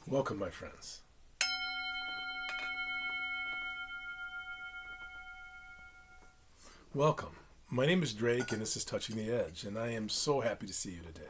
Welcome, my friends. Welcome. My name is Drake, and this is Touching the Edge, and I am so happy to see you today.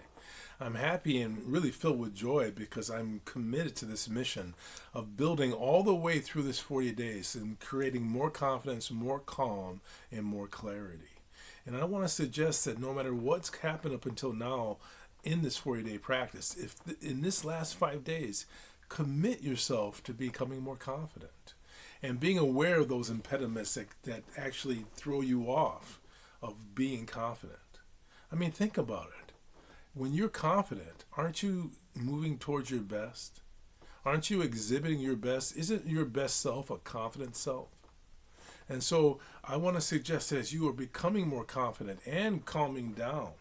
I'm happy and really filled with joy because I'm committed to this mission of building all the way through this 40 days and creating more confidence, more calm, and more clarity. And I want to suggest that no matter what's happened up until now in this 40-day practice, if in this last 5 days, commit yourself to becoming more confident and being aware of those impediments that actually throw you off of being confident. I mean, think about it. When you're confident, aren't you moving towards your best? Aren't you exhibiting your best? Isn't your best self a confident self? And so I want to suggest that as you are becoming more confident and calming down,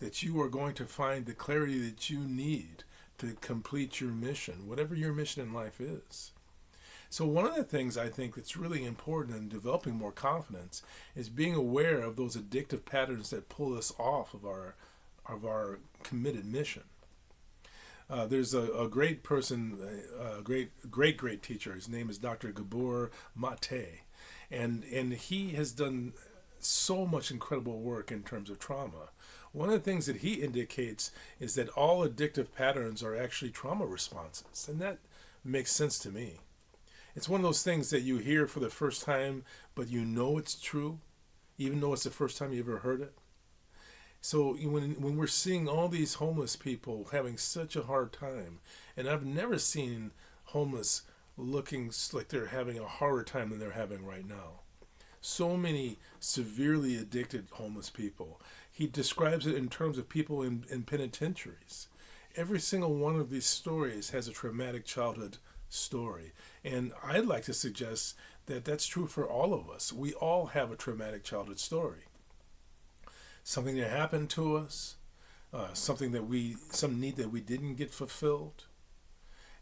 that you are going to find the clarity that you need to complete your mission, whatever your mission in life is. So one of the things I think that's really important in developing more confidence is being aware of those addictive patterns that pull us off of our committed mission. There's a great person, a great teacher. His name is Dr. Gabor Mate, and he has done so much incredible work in terms of trauma. One of the things that he indicates is that all addictive patterns are actually trauma responses, and that makes sense to me. It's one of those things that you hear for the first time, but you know it's true, even though it's the first time you ever heard it. So when we're seeing all these homeless people having such a hard time, and I've never seen homeless looking like they're having a harder time than they're having right now. So many severely addicted homeless people. He describes it in terms of people in penitentiaries. Every single one of these stories has a traumatic childhood story. And I'd like to suggest that that's true for all of us. We all have a traumatic childhood story. Something that happened to us, some need that we didn't get fulfilled.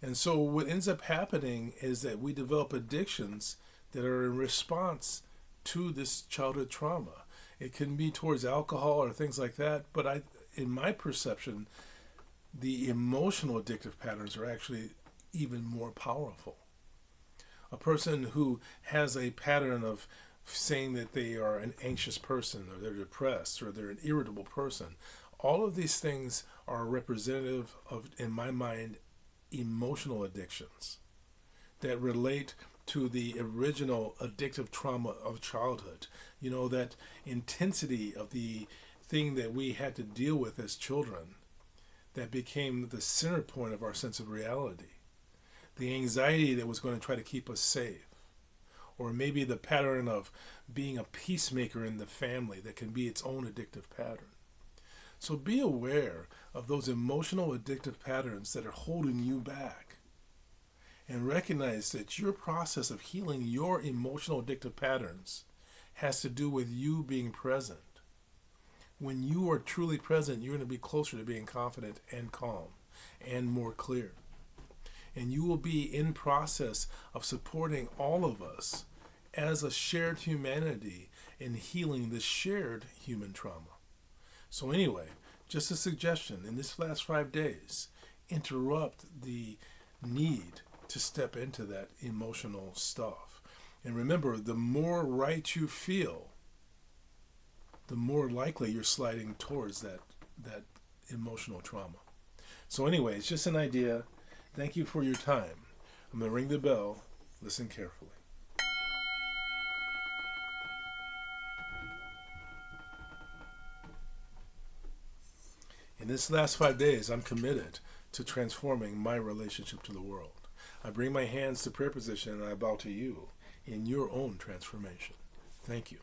And so what ends up happening is that we develop addictions that are in response to this childhood trauma. It can be towards alcohol or things like that, but in my perception, the emotional addictive patterns are actually even more powerful. A person who has a pattern of saying that they are an anxious person, or they're depressed, or they're an irritable person, all of these things are representative of, in my mind, emotional addictions that relate to the original addictive trauma of childhood. You know, that intensity of the thing that we had to deal with as children that became the center point of our sense of reality. The anxiety that was going to try to keep us safe. Or maybe the pattern of being a peacemaker in the family that can be its own addictive pattern. So be aware of those emotional addictive patterns that are holding you back. And recognize that your process of healing your emotional addictive patterns has to do with you being present. When you are truly present, you're going to be closer to being confident and calm and more clear. And you will be in process of supporting all of us as a shared humanity in healing the shared human trauma. So anyway, just a suggestion, in this last 5 days, interrupt the need to step into that emotional stuff. And remember, the more right you feel, the more likely you're sliding towards that emotional trauma. So anyway, it's just an idea. Thank you for your time. I'm going to ring the bell. Listen carefully. In this last 5 days, I'm committed to transforming my relationship to the world. I bring my hands to prayer position and I bow to you in your own transformation. Thank you.